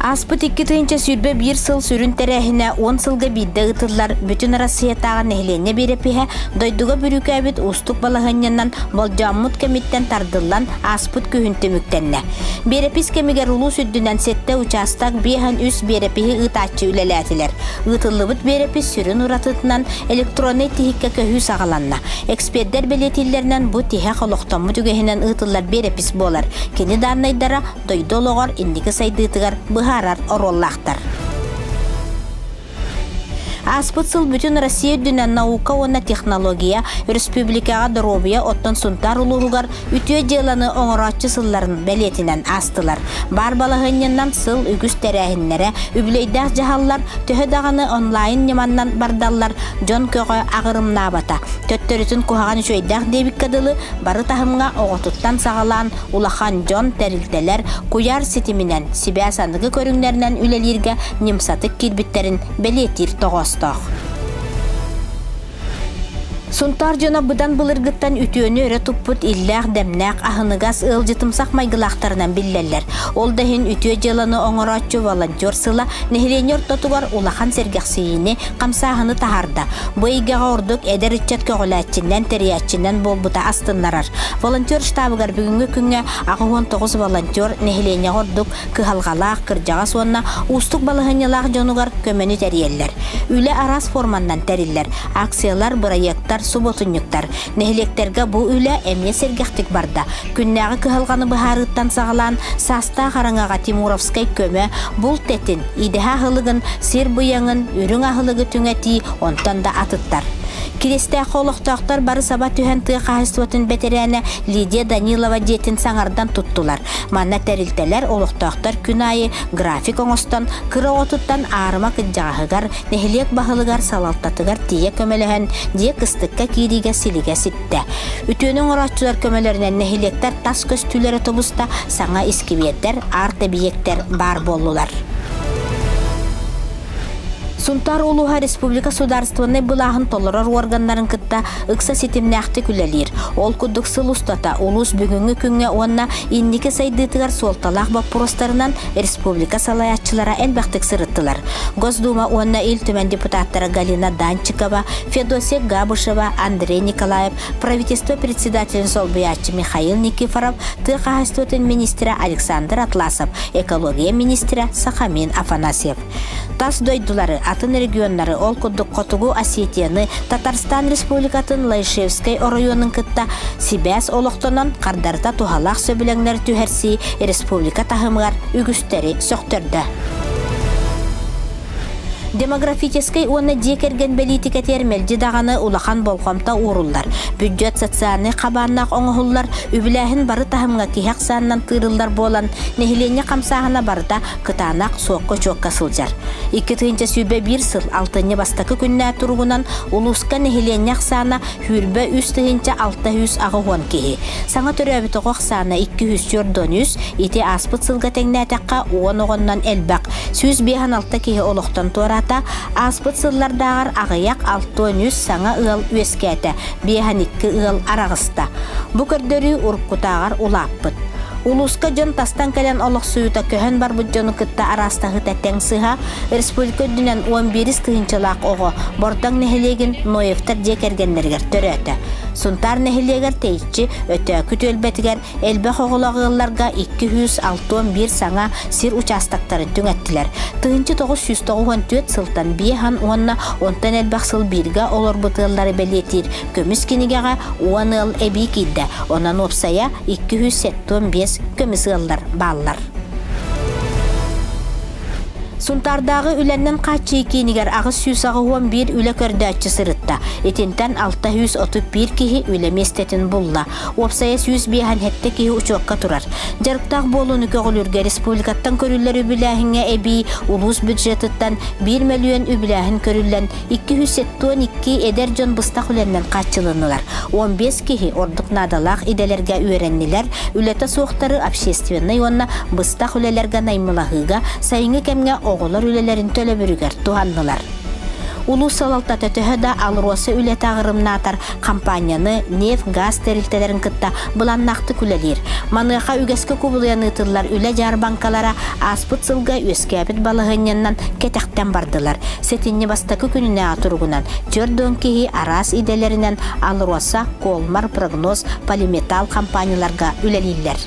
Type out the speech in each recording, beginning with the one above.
Аспыт 2-нче сүрбе 1 сыл сүрүн терехине 10 сылга бидde ытыллар бүтүн Россиятагы нехлене берепиhe дойдуга бүрүкәбит устук балаганнан болжаммут кемиттен тардыллан аспыт күһүнтүмүктенне. Берепис кемигер улуу сүддүнөн сетте участак бихан үс берепиhi ытачы үлеләтилер. Ытыллыбыт берепис сүрүн уратытынан электронный тихикке көһү сагаланна. Эксперттер белетиллеринен бу тиһе холоктомму түгеһинен ытыллар берепис болар. Кени даннайдара дойдологор индики сайдытыгар быһарар ороллахтар. Аспытсыл бүтүн Россия дүнен наука онна технология республикага дробия оттон сунтар улуугар үтүө жыланы оңорачы сылларын белетинен астылар. Бар балаһыннан сыл үгүс терәһиннәре үблейдәк жаһаллар төһөдаганы онлайн неманнан бардаллар жон көгө агырымна бата. Төттөрүтүн кухаган шөйдәк дебик кадылы бары тахымга оготуттан сагалан улахан жон терилтелер куяр ситиминен сибәсандыгы көрүңнәрнән үлелирге немсатык кирбиттерин белетир тогос. Сунтар жона бұдан бұлыргыттан үтіөні өрі тұппыт илләқ дәмнәқ ахыныгас ыл жытымсақ майгылақтарынан білләлер. Ол дәхін үтіө жыланы оңыратчы волонтер сыла нехленер тотугар улахан сергәқсейіне қамсағыны тахарда. Бұйгаға ордық әдер үтчет көғіләтчінден тәрияатчінден болбыта астынларар. Волонтер штабыгар бүгінгі күнге 19 волонтер нехлене ордық кыхалғалақ кыржаға сонна устық балығынелақ жонугар көмені тәриелер. Үлі арас форманнан тәриллер. Акциялар, проекттар, суботуньюктар. Нехлектерге бу үле эмне сергехтик барда. Күннәгы кыһалганы быһарыттан сагалан саста хараңага Тимуровскай көмө бул тетин идеха хылыгын сир буяңын үрүң ахылыгы түңәти онтан да атыттар. Киресте холоқтақтар бары саба түһән тыға қағыстуатын бетерәне Лидия Данилова детин саңардан туттулар. Манна тәрілтелер олықтақтар күн айы график оңыстан, кыры отыттан арыма кыджағығар, нехилек бағылығар салалтатығар тие көмеліген, дие кыстыққа кириге силиге ситті. Үтінің оратчылар көмелерінен нехилектер тас көстүлері тобуста саңа искиветтер, арты биектер бар болулар. Сунтар улуха республика сударствоны былағын толырар органнарын кытта ыкса сетимнәхті күлелер. Ол күдік сыл устата улус бүгінгі күнге онна иннеке сайдытығар солталақ баппұрыстарынан республика салаятчылара әлбәқтік сырыттылар. Госдума онна ил түмен депутаттары Галина Данчикова, Федосия Габышева, Андрей Николаев, правительство председателін солбиятчы Михаил Никифоров, тыға министра Александр Атласов, экология министра Сахамин Афанасьев. Тас дойдулары атын регионнары ол куддук Котугу Осетияны Татарстан Республикатын Лайшевскай районын кытта Сибәс олоқтонан қардарта тухалақ сөбілеңнер түхерси республика тахымығар үгістері сөқтірді. Демографической оны декерген белитике термелді дағаны улахан болқамта уруллар. Бюджет социальный қабаннақ оңғылар үбіләхін бары тахымға кейхақ санынан тырылдар болан нехилене қамсағына барда кытанақ соққы чоққа сылжар. 2-нче сүбе 1 сыл 6-ны бастақы күнне тұрғынан улуска нехилене қсана хүрбе 3-нче 600 ағуған кейі. Саңа түрі өбіті қоқсана 200 ите аспыт сылға тәңне әтәққа оғын-оғыннан әлбәқ. Сүз бейхан 6 кейі олықтан тората аспыт сыллардағар ағаяқ 600 саңа ыл өскәті, бейхан 2 ыл арағыста. Бұ көрдері ұрққутағар улаппыт. Улуска жон тастан кәлен олық суюта көхен бар бұд жоны кытта арастағы тәттен сыға, республика дүнен 11 тыгынчылақ оғы, бордан нәхелеген ноевтар жекергенлергер төрәті. Сунтар нәхелегер тейчі өті күт өлбәтігер әлбә қоғылағыларға 261 саңа сир участақтарын түңәттілер. Тыгынчы 994 сылтан бейхан онна онтан әлбәқ сыл бірге олар бұтылары бәлетір. Көміс кенігеға 10 ыл әбей кейді. Онан опсая 275 көміс ылдар баллар. Сунтардағы үленнен қачы екенігер ағыз сүйсағы 11 үлі көрдәтчі сырытта. Етентен 631 кейі үлі местетін бұлла. Опсая 100 бейхан хетті кейі ұчуаққа тұрар. Жарықтақ болуыны көғілерге республикаттан көрілер үбіләхінге әбей улус бюджетіттен 1 миллион үбіләхін көрілен 272 эдер жон бұстақ үленнен қачылынылар. 15 кейі ордық надалақ иделерге үйереннелер үлеті соқтары общественный онна бұстақ үлелерге наймылағыға сайыңы кәмге оғылар үлелерін төлі бүрігер туғаннылар. Улусалалта төтөһө да Алроса үлете агырымнатар компанияны нефть газ терилтелерин кытта буланнақты күлелер. Маныха үгеске кубулыяны тыллар үле жар банкалара аспыт сылга үескәбит балыгыннан кетектен бардылар. Сетинне бастакы күнүнө атургунан жөрдөн кеһи арас иделеринен Алроса, Колмар, Прогноз, Полиметалл компанияларга үлелилер.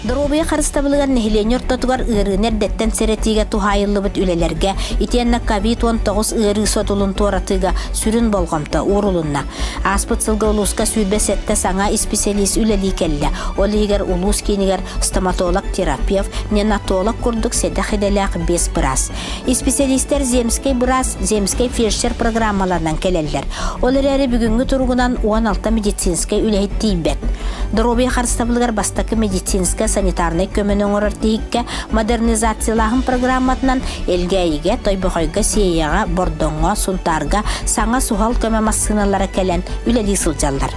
Дробия харыстабылыган нехиленер тотугар ырынер деттен серетиге тухайыллыбыт үлелерге итенна COVID-19 ыры сотулун торатыга сүрін болғамта урулунна. Аспыт сылга улуска сүйбе сетте саңа специалист үлели келле. Олигер улус кинигер стоматолог, терапевт, неонатолог курдук седахиделяк бес бырас. Специалисттер земскей бырас, земскей фельдшер программаларынан келеллер. Олерери бүгүнгү тургунан 16 медицинскей үлехит тийбет. Дробия харыстабылыгар бастакы медицинская санитарный көмөнөң орартыйкке модернизациялахын программатынан элгейге, тойбохойга, сейяға, бордоңға, сунтарга, саңа сухал көмө массыналары келен үлели сылжаллар.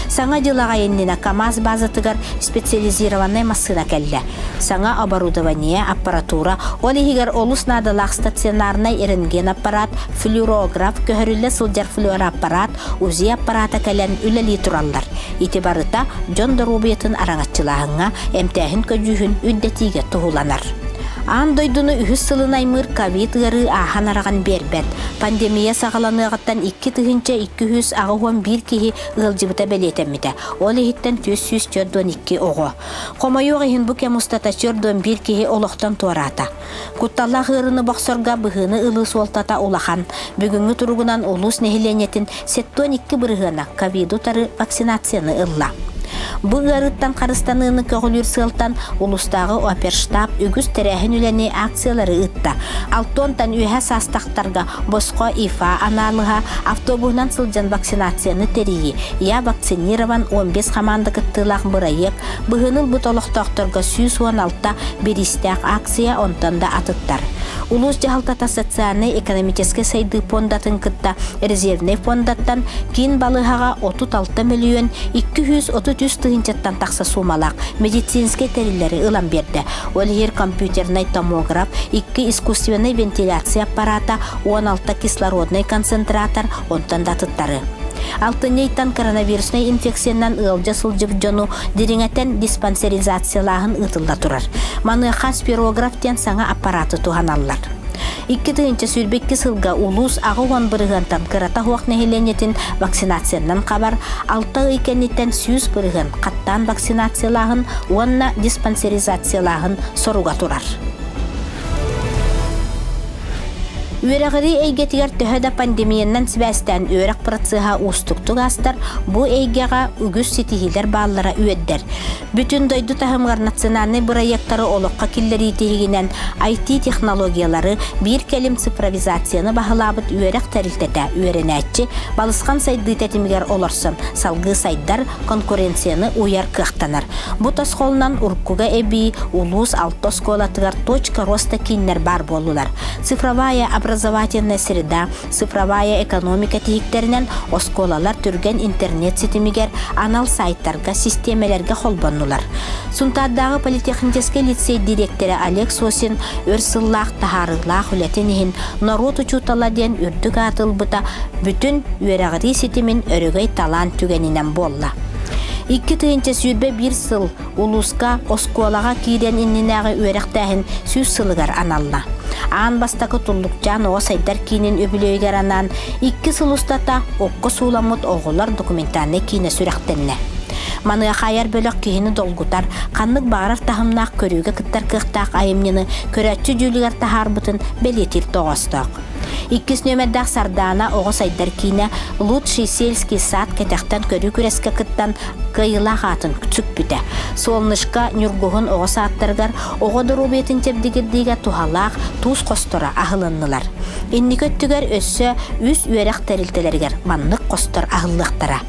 Саңа дилага еннина КАМАЗ базатыгар специализированный массына келле. Саңа оборудование, аппаратура, олихигер олус надалах стационарный рентген аппарат, флюорограф, көхөрүлле сылжар флюораппарат, УЗИ аппарата келен үлели тураллар. Итибарыта Джон Дорубиятын араңатчылағыңа эмтәхін көжүхін үддетиге туғуланар. Ан дойдуну үхіс сылынаймыр ковид гары ахан араған бербет. Пандемия сағаланыгаттан 2 тыгынча 200 ағуан бір кеhi ылжыбыта белетеммите. Ол ехіттен 442 оғы. Қомайуға хин бұке мұстатачыр дон бір кеhi олықтан туарата. Кутталла ғырыны бақсорға бұғыны ылы солтата олахан. Бүгінгі тұрғынан олус нехиленетін 72 бірғына ковиду тары вакцинацияны ылла. Бу гарыттан карыстаныны көгүлүр сылтан улустагы оперштаб үгүз терехин үлени акциялары ытта. Алтонтан үйе састактарга боско ифа аналыга автобуснан сылжан вакцинацияны терии. Я вакцинирован 15 команда кыттылак бырайык. Быгыныл бутолоктокторго 116 беристак акция онтанда атыттар. Улус жахалтата социальный экономический сайды фондатын кытта резервный фондаттан кин балыгага 36 миллион 233 тыгынчаттан такса сумалак медицинский терилери ылан берди. Олер компьютерный томограф, 2 искусственный вентиляция аппарата, 16 кислородный концентратор онтан датыттары. Алтынейтан коронавирусный инфекциянан ылжа сылжып жону дириңетен диспансеризациялағын ытылда турар. Маныха спирографтен саңа аппараты туғаналлар. 2 тыгынча сүрбекки сылга улус ағуан бырығантан кырата хуақ нехиленетін вакцинациянан қабар 6 икенеттен 100 бырығын қаттан вакцинациялағын, онна диспансеризациялағын соруға турар. Үрәгәри әйгәтигәр төһәдә пандемияннан сибәстән үрәк процесса устукту гастар бу әйгәгә үгүз ситихиләр баллара үәддәр. Бүтән дойду тәһәмгәр национальный проектлары олыкка килләри тигенән IT технологиялары бир кәлим цифровизацияны баһалабыт үрәк тәрилтәтә үрәнәтче балыскан сайды тәтимгәр оларсын салгы сайдар конкуренцияны уяр кыхтанар. Бу тасхолнан уркуга эби улус алтос колатыгар точка роста киннәр бар болулар. Цифровая образовательная среда, цифровая экономика тигтеринен осколалар түрген интернет сетимигер анал сайттарга, системаларга холбоннулар. Сунтаддагы политехнический лицей директоры Олег Сосин өрсыллах тахарылах үлетенихин народ учуталаден үрдүк атылбыта бүтүн үрәгри сетимин өрөгөй талант түгенинен болла. 2 тыгынча сүрбе 1 сыл улуска осколага кирен иннинәгы үрәктәһин сүз сылыгар аналла. Ан бастакы туллукчан о сайдар кинин өбүлөйгер анан 2 сыл устата окко сууламыт оголар документарны кине сүрәктенне. Маны хаяр бөлөк киһини долгутар, каннык багарар тахымнак көрүүгө кыттар кыхтак айымнины көрәтчү жүлүгөр тахарбытын белетир тоғосток. 2 нөмердак сардана ого сайдар кине лучший сельский сад кетектен көрүү күреске кыттан кыйла хатын күчүк бүтө. Солнышка нүргөгөн ого сааттаргар ого дурубетін тепдигирдиге тухалак туз костора ахылыннылар. Инникөттүгөр өссө үс үерек терилтелергер маннык костор ахыллыктара.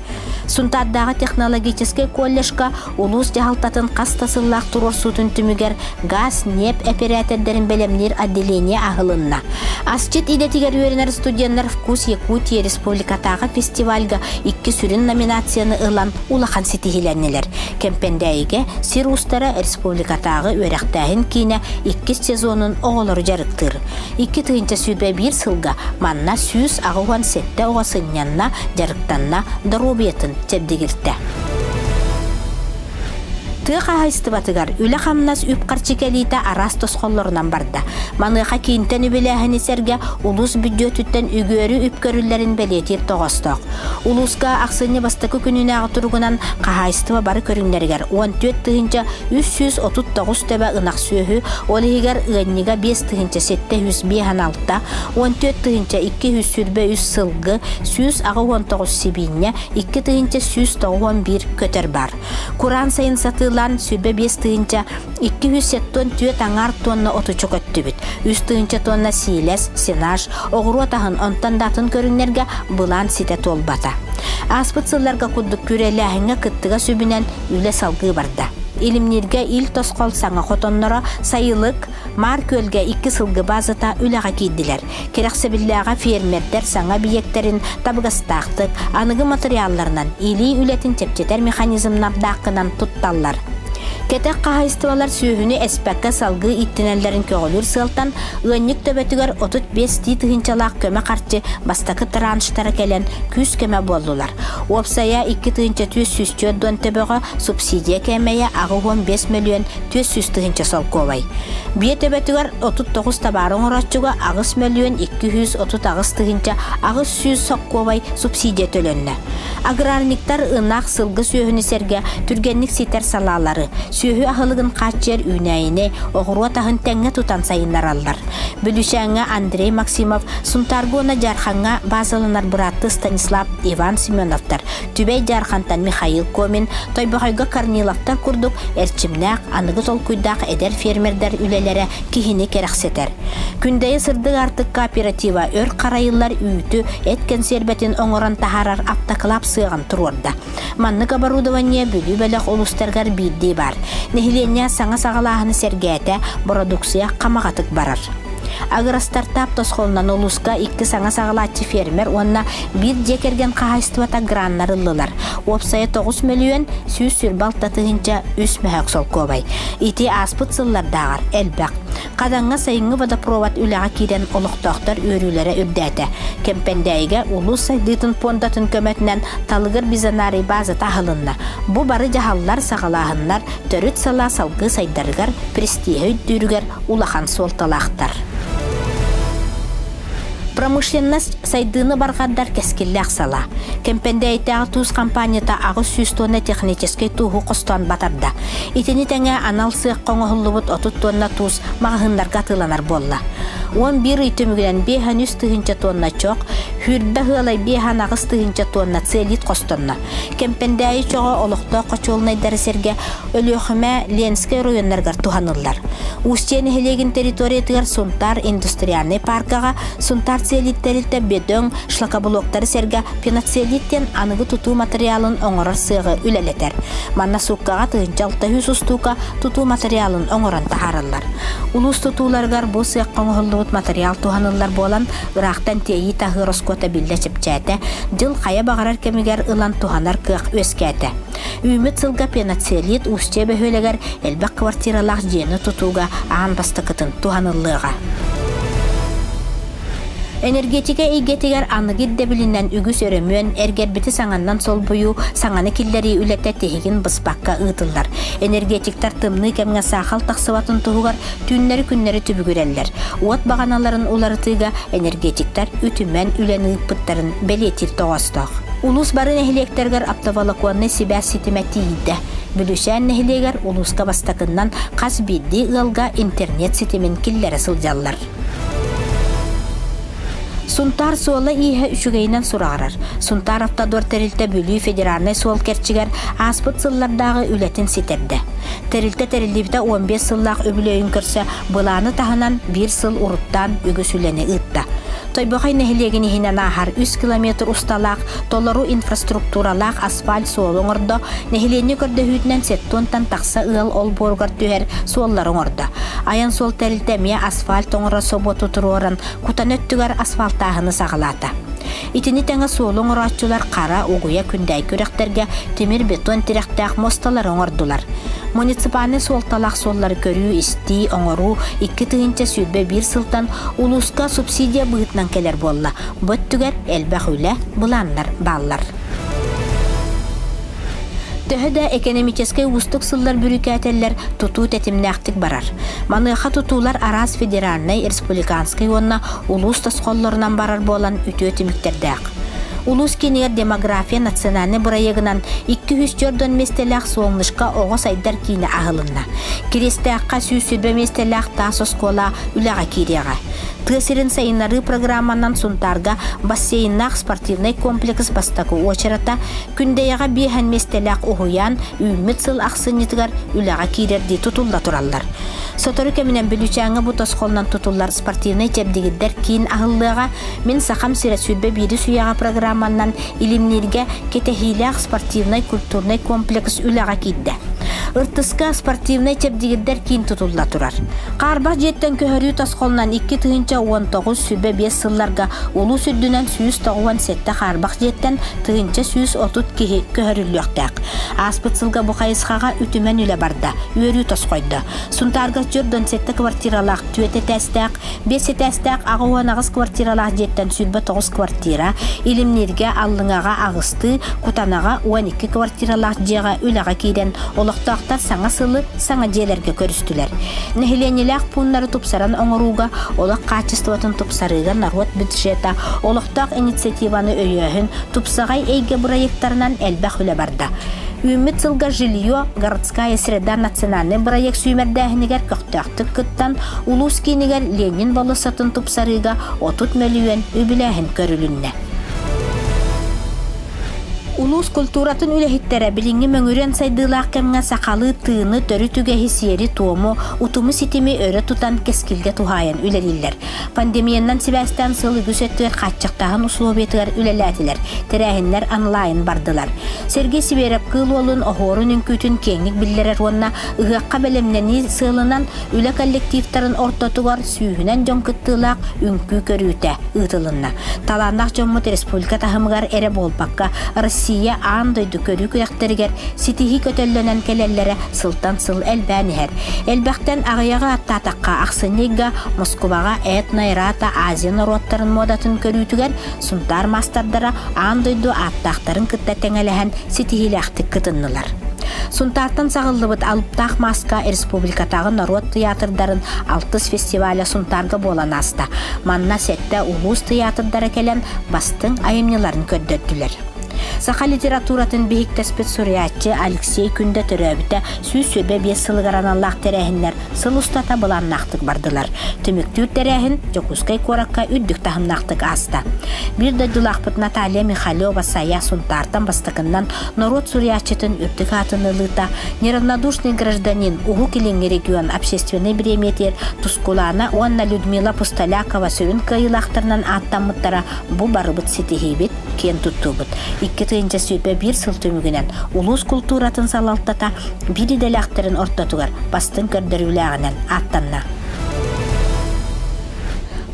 Сунтаддагы технологический коллежга улус жахалтатын кастасыллак турор сутун түмүгер газ, нефть оператордерин белемнер отделение ахылынна. Асчет идетигер үйренер студенттер «Вкус Якутия» республикатағы фестивальга 2 сүрін номинацияны ылан улахан сетихиленнелер. Кемпендәйге сир устары республикатағы өрәқтәйін кейіне 2 сезонын оғылыр жарықтыр. 2 тыгынча сүрбе 1 сылға манна сүйіз ағуан сетті оғасынянна жарықтанна дұрубетін тепдегілді. Тыға хайстыбатыгар үлі қамнас үп қарчикелейті арас тосқолларынан барды. Маныға кейінтен үбіләхіні сәрге улус бюджеттен үгөрі үп көрілерін бәлетеп тоғыстық. Улусқа ақсыны бастықы күніне ағытырғынан қағайстыва бары көріңдергер. 14 тыгынча 339 төбі ынақ сөйі, олығығар ұғынныға 5 тыгынча 716, 14 тыгынча 200 сүрбе 3 сылғы, 100 ағы 19 себейіне, 2 тыгынча 191 көтер бар. Kur'an sayın satılan sübe 5 tığınca 270 tüet аңар тонна отучу көттүбүт. 3 tığınca tonna сийлес, сенаж, оғыру атағын онтан датын көріңлерге бұлан сите толбата. Аспыт сылларға күддік күреләхіңе кыттыға сөбінен үлі салғы барда. Илимнерге ил тосқол саңа қотоннора сайылық мар көлге 2 сылғы базыта үліға кейділер. Керексебілләға фермердер саңа биектерін табығыстақтық, анығы материалларынан или үлетін тепчетер механизмнан дақынан тұтталар. Кетек қағайыстывалар сүйіні әспәкке салғы иттінәлерін көғілір сылтан ұғынник төбетігер 35 тыгынчалақ көмі қарчы бастақы транштары кәлен күз көмі болдылар. Опсая 2 тыгынча 400 дон төбеға субсидия кәмәйе ағы 15 миллион 400 тыгынча сол ковай. Бие төбетігер 39 табарын ұратчыға ағыз миллион 230 тыгынча ағыз 100 соқ ковай субсидия төленні. Аграрниктар ынақ сылғы сүйіні серге түргенник сетер салалары сүйі ахылығын қатчер үйнәйіне оғыруа тағын тәңе тұтан сайынлар аллар. Бүлішәңі Андрей Максимов, Сунтаргона жарханға базалынар бұратты Станислав Иван Семеновтар, Түбей жархантан Михаил Комин, Тойбағайға Корниловтар күрдік, әрчімнәқ, анығы сол күйдақ әдер фермердер үлелері кихіне керақсетер. Күндейі сырдық артық кооператива өр қарайылар үйті әткен сербетін оңыран тахарар аптақылап сыған тұрорда. Маннық оборудование бүлі бәліқ олыстарғар бейді бар. Нехиленне саңа сағалағыны сергәті продукция қамағатық барар. Агыр стартап тосқолынан олуска 2 саңа сағалатчы фермер, онна бір жекерген қағайстывата граннарылылар. Опсая 9 миллион 100 сүрбалта тығынча 3 мәхәк сол көбай. Ити аспыт сыллардағар, әлбәқ. Қаданға сайыңы водопровод үліға кейден олықтақтар өрілері үрдәті. Кемпендәйге улус сайдытын пондатын көмәтінен талығыр бизанарий базы тағылынна. Бұ бары жағаллар сағалағынлар, төріт сала салғы сайдарғар, престихі дүргер улахан солталақтар. Промышленность сайдыны барғандар кәскелі ақсала. Кемпендәйттағы туыз компанията ағыз 100 тонна технический туғы қостан батарда. Итini тәңе анал сыйық қоңығылыбыт 30 тонна туыз мағығындарға тыланар болла. 11 үйтімігінен 5 тыгынча тонна чоқ, хүрбі ғылай 5 тыгынча тонна целит қостонна. Кемпендәйі чоғы олықта қочолынай дәрісерге өліғіме Ленскай районларғар туғанылар. Устен хелеген территориятығар Сунтар индустриальный паркаға, Сунтар целиттерілті бедөн шлакабулоқтары серге пеноцелиттен анығы тұту материалын оңырар сығы үлелетер. Манна суққаға тыгынча 600 устуға тұту материалын оңыран тахарылар. Улус тұтуларғар бұл сық қоңғылығыт материал туғанылар болан ұрақтан тейі тағы роскота білді чіпчәті, жыл қая бағарар кемігер ұлан туғанар қық өскәті. Үміт сылға пеноцелит ұсте бөхөлегер әлбәк квартиралақ жені тұтуға ағын бастықытын туғанылыға. Энергетика игетигер анығыдды білінен үгіс өрөмөн әргербіті саңаннан сол бұйу саңаны киллері үлетті тегін бұспаққа ұтылар. Энергетиктар тымны кәмге сақал тақсыватын тұғығар түннері күннері түбігірелер. Уат бағаналарын оларытыға энергетиктар үтімен үлені ұппыттарын белетір тоғастық. Улус барын әхілектергер аптавалакуанны себе сетіметі еді. Бүлішән әхілегер улусқа бастақыннан қаз бидді ғалға интернет сетімен киллері сылжалар. Сунтар суолы ihe үшігейнен сұрағарар. Сунтар автодор терилте бүлі федеральный суол керчігер аспыт сыллардағы үлетін сетерді. Терилте терилдебіті 15 сыллақ өбілейін көрсе, бұланы тағынан 1 сыл ұруттан үгіс үлені ұтта. Тойбохай нехилегини хинен ахар 3 километр усталақ, толору инфраструктуралақ асфальт суолың ордо, нехилене көрді хүйтінен сеттонтан тақса ыл ол боргар түйер суолларың ордо. Аян сол тәрілтемия асфальт оңыра соботу тұроран, кутан өттігер асфальтағыны сағалата. Итини тәңі суолың ұратчылар қара уғуя күндәй көректерге темір бетон тиректәқ мосталар оңырдылар. Муниципальный солталақ соллар көрүү исти оңыру 2 тыгынча сүрбе 1 сылтан улуска субсидия бұғытнан келер болла. Бұттүгер әлбәқ үлі бұланлар баллар. Төһөдә экономический устук сыллар бүрүкәтелләр туту тетимнәктик барар. Маныха тутулар Арас федеральный республиканский онна улус тасқолларынан барар болан үтө тимиктердәк. Улус кинер демография национальный проектынан 204 местеләк соңнышка оғыз айдар кине ағылынна. Керестәққа сүйсүбе местеләк тасос кола үләға киреға. Тысырын сайынары программанан сунтарга бассейннақ спортивный комплекс бастаку очарата күндейаға бейхан местеләк оғуян үміт сыл ақсынетігар үләға кирерді тутулда тураллар. Сотору кемінен білучаңы бұтас қолынан тутулар спортивный жабдегіддер кейін ағылыға мен сақам сирет сүрбе бири суяға программанан илимнерге кетехиләқ спортивный культурный комплекс үләға кидді. Ыртыска спортивный жабдегіддер кейін тутулда турар. Қарбақ жеттен көхөрі тас қолынан 2 тыгынча 19 сүбе 5 сылларга улу сүрдінен 197 қарбақ жеттен тыгынча 130 көхөріліқтәк. Аспыт сылға бұқайысқаға үтімен үлі барда, өрі тас қойды. Сунтарға жүрден 7 квартиралақ түйеті тәстәк, 5 тәстәк ағуан ағыз квартиралақ жеттен сүрбе 9 квартира, илімнерге аллыңаға ағысты, кутанаға 12 квартиралақ жеға үліға кейден олықтақтар саңа сылы, саңа желерге көрістілер. Нехиленеләқ пуннары тұпсаран оңыруға, олық качествотын тұпсарыға народ бюджета, олықтақ инициативаны өйөхін тұпсағай әйге проекттарынан әлбәқ үлі барда. Үміт сылға жилье, городская среда национальный проект сүймердәхінігер көқтәқтік күттан, улус кейінігер Ленин балысатын тұпсарыға 30 миллион үбіләхін көрілінне. Улус культуратын үләхиттәрі біліңі мәңірен сайдылақ кәміңе сақалы тыыны төрі түге хисиери туому, утумы ситими өрі тұтан кескілге тухайын үләлілер. Пандемияннан сибәстен сыл үгісеттігер қатчықтағын условиетігер үләләтілер, тәрәхінлер онлайн бардылар. Сергей Сибереп кыл олын оғорын үнкүтін кеңік білдерер онна ұғаққа бәлемнені сылынан үлә коллективтарын ортотуғар сүйінен жон кыттылақ үнкү көрүйті ұтылынна. Таландақ жоммыт республика тахымығар әрі болбаққа Россия андойду көрі күректергер ситихи көтөллөнен келеллere сылтан сыл әлбәнігер. Әлбәқтен ағаяға аттатаққа ақсынега Москваға этнайрата Азия народтарын модатын көрүйтігер сунтар мастардара андойду аттақтарын кытта тәңеләһән ситихиләқтік кытыннылар. Сунтартан сағылыбыт алыптақ маска республикатағы народ театрдарын 6 фестиваля сунтарға болан аста. Манна сәтті улус театрдары келен бастың айымныларын көрдөттілер. Саха литературатын бейікті спецсуриятчы Алексей күнді түрәбіті сүйсөбе 5 сылғаран Аллах тәрәхінлер сыл ұстата бұланнақтық бардылар. Түміктүр тәрәхін Жокускай коракка үддік тахымнақтық аста. Bir de дулақпыт Наталья Михайлова сая сунтартан бастықыннан народ суриятчытын үрдік атынылыта неравнодушный гражданин Угу Келеңі регион общественный бреметер Тускулана Уанна Людмила Пусталякова сөвін кайылақтырынан аттамыттара бұ барыбыт сетихибет кен туттубыт. 2 тыгынча сүрбе 1 сыл түмігінен улус культуратын салалтата бири делақтырын ортотугар бастың көрдіруләғінен аттанна.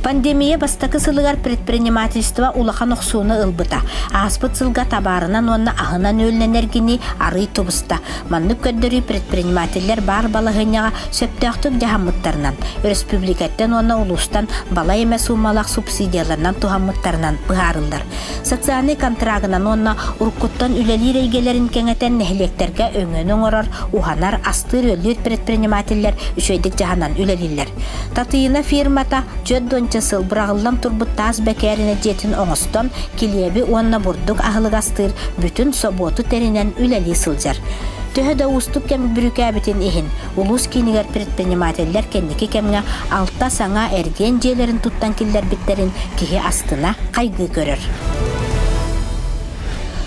Пандемия бастакы сылыгар предпринимательство улахан оқсуыны ылбыта. Аспыт сылга табарынан онна ахынан өлінен әргені арый тубыста. Маннып көддірі предпринимательлер бар балығыняға сөптіқтік жағамыттарынан. Республикаттен онна улустан бала емес умалақ субсидияларынан тухамыттарынан бұғарылдар. Социальный контрагынан онна уркуттан үлелі рейгелерін кеңетен нәхілектерге өңін оңырар, уханар астыр өлір предпринимательлер үшөйдік жағанан үлелілер. Татыйына фирмата жөддон сыл бұрағылдан тұрбыт таз бәкәріне жетін оңыстан келебі онна бұрдық ағылығастыр бүтін соботу терінен үләлі сылжар. Төһөдө устук кем бүрүкәбитин ихин. Улус кинигер предпринимательлер кенники кемге алта саңа эрген жээлерин туттан киллер биттерин кихи астына кайгы көрөр.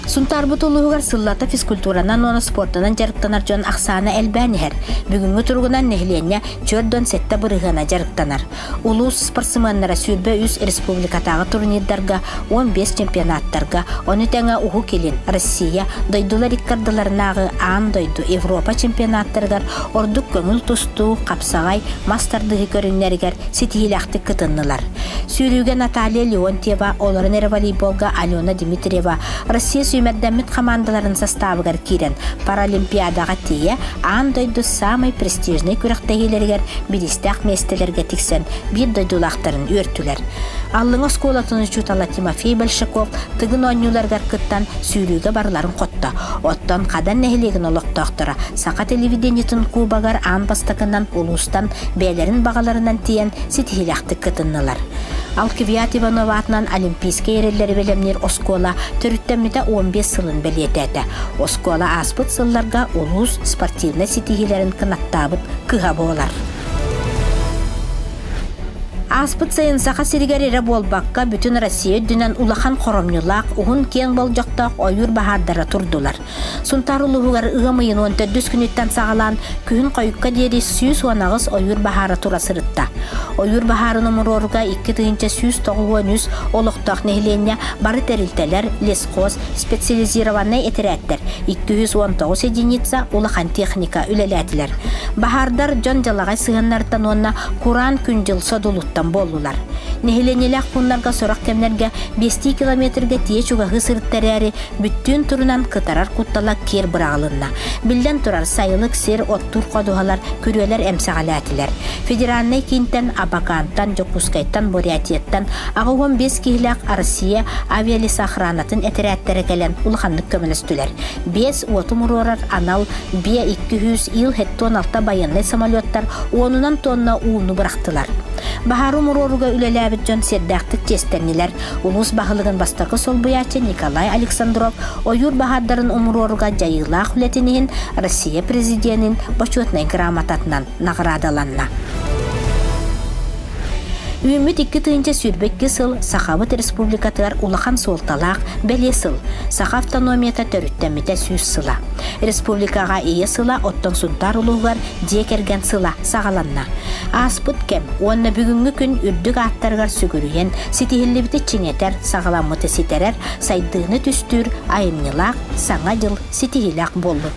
Сунтар бутулугар сыллата физкультуранан оны спортынан жарыктанар жон Аксана Элбанихер. Бүгүнгү тургунан нехлене чөрдөн сетте бырыгына жарыктанар. Улус спортсменнара сүрбө үз республикатагы турнирдарга 15 чемпионаттарга, оны теңе уху келин Россия дойдулар иккардыларнагы аан дойду Европа чемпионаттаргар ордук көңүл тусту капсагай мастардыгы көрүннергер сетилакты кытыннылар. Сүйрүүгө Наталья Леонтьева, оларын волейболга Алена Дмитриева, Россия сүймәддәмит командаларын составыгар кирен паралимпиадага тие аан дойду самый престижный күрәктәгеләргә билистәк местеләргә тиксен бир дойдулактарын өртүләр. Аллыңа сколатын чутала Тимофей Большаков тыгын онюларга кыттан сүйрүүгө барларын котта. Оттан кадан нехлеген олоктоктора сака телевидениятын кубагар аан бастакынан улустан бәйләрин багаларынан тиен ситилакты кытыннылар. Алкивиат Иванова атынан олимпийский эреллери белемнер Оскола төрүттәммите 15 сылын белетәте. Оскола аспыт сылларга улус спортивный ситигилерин кынаттабыт кыга болар. Аспыт сайын сақа сиригерері болбаққа бүтін Россия дүнен улахан қоромнылақ, ұғын кен бол жоқтақ ойыр бахардара тұрдылар. Сунтар ұлығығар ұғымайын 14 күніттен сағалан күйін қойыққа дері сүйіз уанағыз ойыр бахара тұра сырытта. Ойыр бахарын ұмырорға 2 тыгынча сүйіз тоғуыныз олықтақ нехленне бары тәрілтелер, лескоз, специализированный етерәттер 219 единица улахан техника үлеләтілер. Бахардар жон жалағай сығыннартан онна Куран күн жыл содулуттан болулар. Нехленелек кунларга сорақ кемлерге 5 километрге тие чугағы сырыттаряри бүттүн турунан кытарар куттала кер бұрағылынна. Билден турар сайылык сер оттур қодуғалар күрелер әмсағалатилер. Федеральный кинтен, Абакантан, Жокускайттан, Бурятияттан ағы 15 кихлек Россия авиалис охранатын әтерәттері кәлен улханлык көмілістілер. 5 отумурорар анал 200 ил хеттон алта байынлы самолеттар 10 тонна уыны бұрақтылар. Бахару муроруга үлеләбит жон сердәқтік тестернелер. Улус бағылығын бастақы сол бұячы Николай Александров ойыр бахардарын умуроруга жайылақ үлетінен Россия президентін почетный грамотатынан наградаланна. Үміт 2 тыынча сүрбекке сыл Сахавыт республикатығар улахан солталақ бәле сыл. Саха автономията төріттәметі сүз сыла. Республикаға ие сыла оттан сунтар ұлығар декерген сыла сағаланна. Аспыт кем, онна бүгінгі күн үрдік аттарғар сүгіріен, сетихілі чеңетер сағаламыты сетерер, сайдығыны түстір, айымнылақ, саңа жыл сетихілақ болу.